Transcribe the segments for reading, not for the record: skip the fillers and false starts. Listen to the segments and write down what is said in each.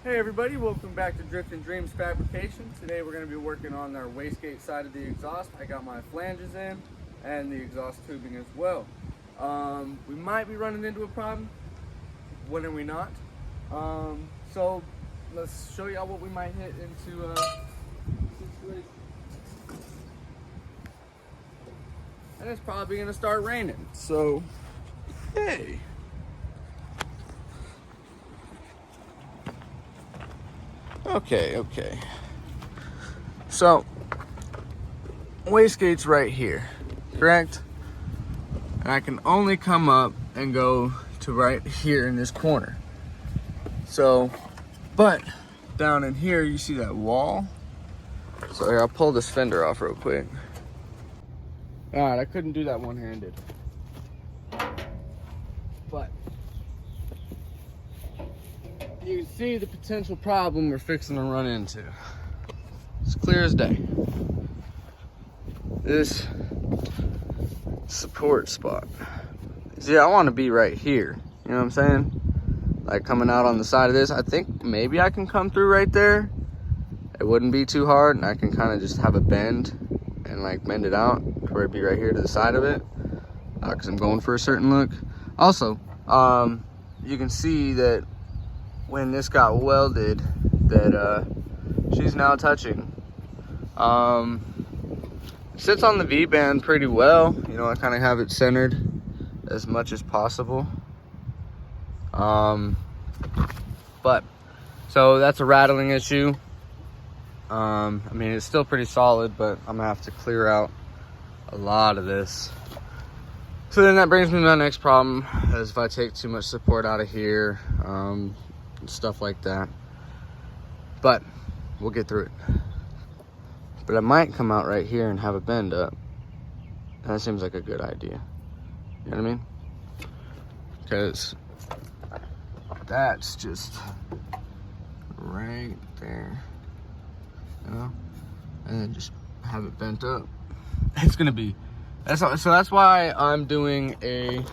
Hey everybody, welcome back to Drifting Dreams Fabrication. Today we're going to be working on our wastegate side of the exhaust. I got my flanges in and the exhaust tubing as well. We might be running into a problem. When are we not? So let's show y'all what we might hit into situation. And it's probably going to start raining. So, hey. Okay. So, wastegate's right here, correct? And I can only come up and go to right here in this corner. So, but down in here, you see that wall? So here, I'll pull this fender off real quick. All right, I couldn't do that one-handed. But you can see the potential problem we're fixing to run into. It's clear as day. This support spot. See, I want to be right here. You know what I'm saying? Like coming out on the side of this. I think maybe I can come through right there. It wouldn't be too hard, and I can kind of just have a bend and like bend it out where it'd be right here to the side of it. Because I'm going for a certain look. Also, you can see that when this got welded, that she's now touching. It sits on the V-band pretty well. You know, I kind of have it centered as much as possible. But so that's a rattling issue. I mean, it's still pretty solid, but I'm gonna have to clear out a lot of this. So then that brings me to my next problem, is if I take too much support out of here, stuff like that. But we'll get through it. But I might come out right here and have a bend up. That seems like a good idea. You know what I mean? Because that's just right there, you know? And then just have it bent up. It's gonna be, so that's why I'm doing a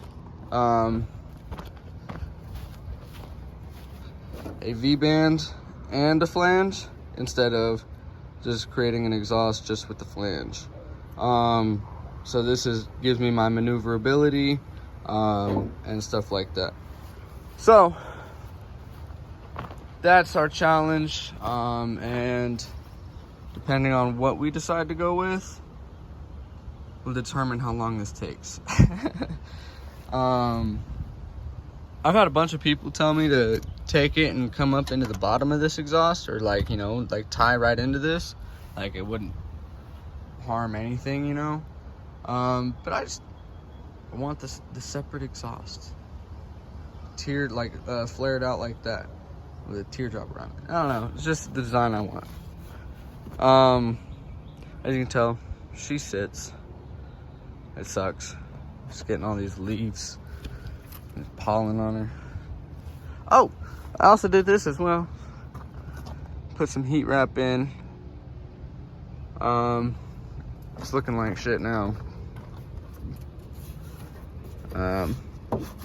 V-band and a flange instead of just creating an exhaust just with the flange. So this gives me my maneuverability and stuff like that. So that's our challenge, and depending on what we decide to go with will determine how long this takes. I've had a bunch of people tell me to take it and come up into the bottom of this exhaust, or like, you know, like tie right into this, like it wouldn't harm anything, you know. But I want the separate exhaust, tiered, like flared out like that with a teardrop around it. I don't know, it's just the design I want. As you can tell, she sits. It sucks. Just getting all these leaves and pollen on her. Oh, I also did this as well. Put some heat wrap in. It's looking like shit now.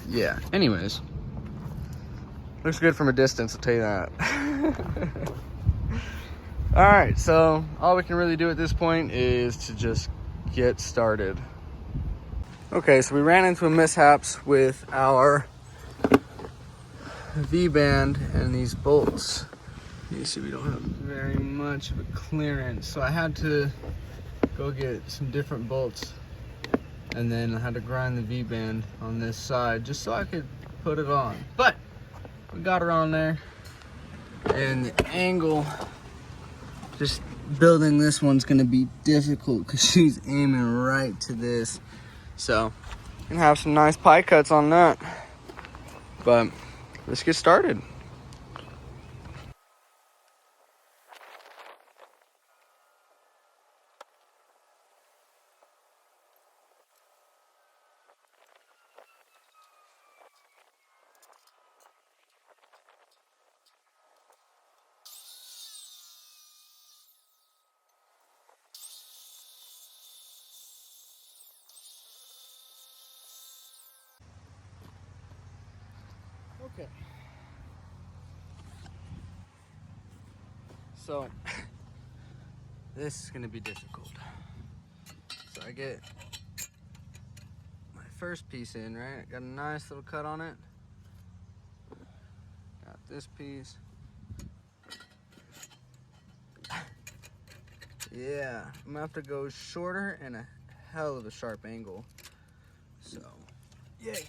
Yeah, anyways. Looks good from a distance, I'll tell you that. Alright, so all we can really do at this point is to just get started. Okay, so we ran into mishaps with our V-band and these bolts. You see we don't have very much of a clearance, so I had to go get some different bolts, and then I had to grind the V-band on this side just so I could put it on. But we got her on there, and the angle, just building this one's gonna be difficult because she's aiming right to this. So, gonna have some nice pie cuts on that. But let's get started. Okay. So this is gonna be difficult. So I get my first piece in, right? Got a nice little cut on it. Got this piece. Yeah, I'm gonna have to go shorter and a hell of a sharp angle. So, yay.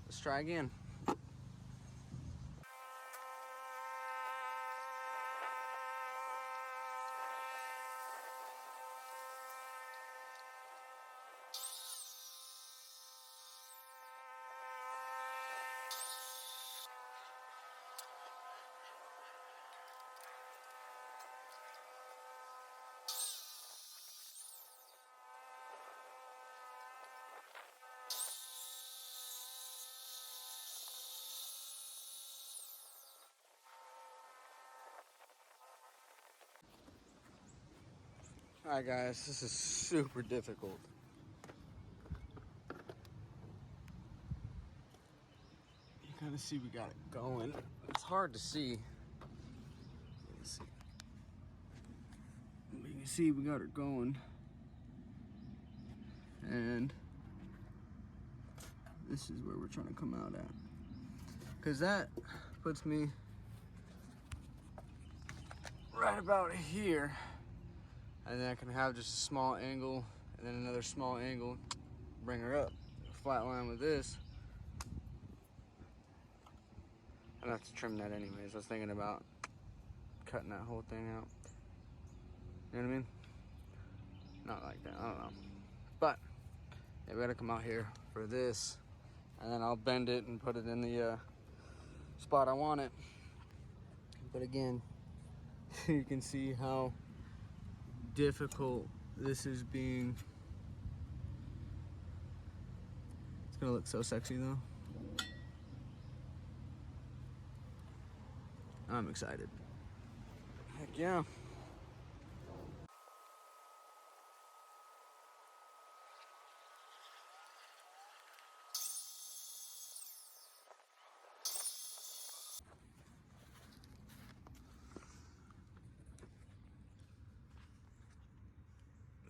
Let's try again. Alright guys, this is super difficult. You kind of see we got it going. It's hard to see. Let's see. You can see we got it going. And this is where we're trying to come out at. Because that puts me right about here. And then I can have just a small angle and then another small angle, bring her up, flat line with this. I have to trim that anyways. I was thinking about cutting that whole thing out. You know what I mean? Not like that, I don't know. But yeah, we gotta come out here for this, and then I'll bend it and put it in the spot I want it. But again, you can see how difficult this is being. It's gonna look so sexy though. I'm excited. Heck yeah.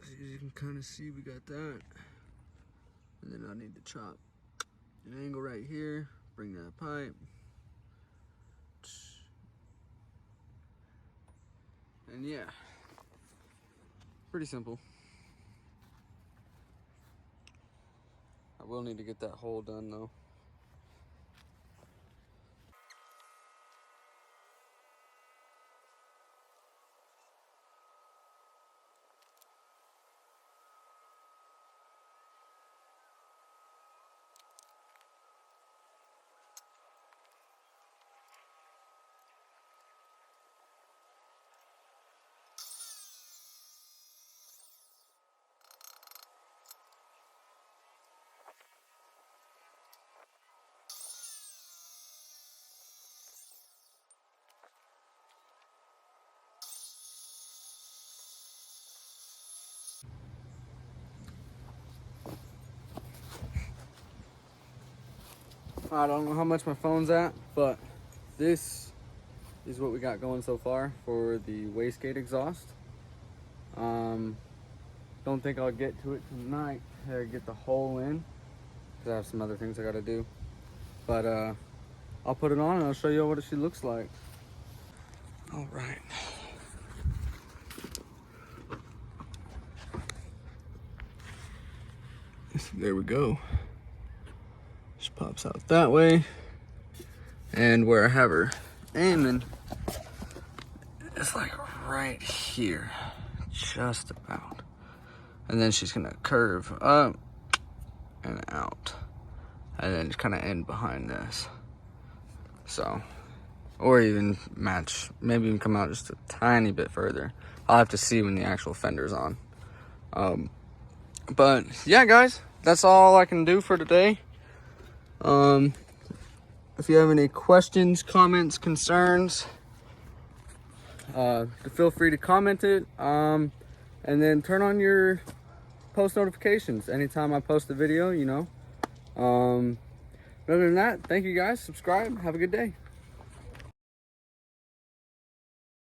As you can kind of see, we got that. And then I need to chop an angle right here, bring that pipe. And yeah, pretty simple. I will need to get that hole done though. I don't know how much my phone's at, but this is what we got going so far for the Wastegate exhaust. Don't think I'll get to it tonight to get the hole in, because I have some other things I gotta do. But I'll put it on and I'll show you what she looks like. All right. There we go. She pops out that way. And where I have her aiming, it's like right here, just about. And then she's gonna curve up and out, and then kind of end behind this. So, or even match, maybe even come out just a tiny bit further. I'll have to see when the actual fender's on. But yeah, guys, that's all I can do for today. If you have any questions, comments, concerns, feel free to comment it. And then turn on your post notifications anytime I post a video, you know. Other than that, thank you guys. Subscribe. Have a good day.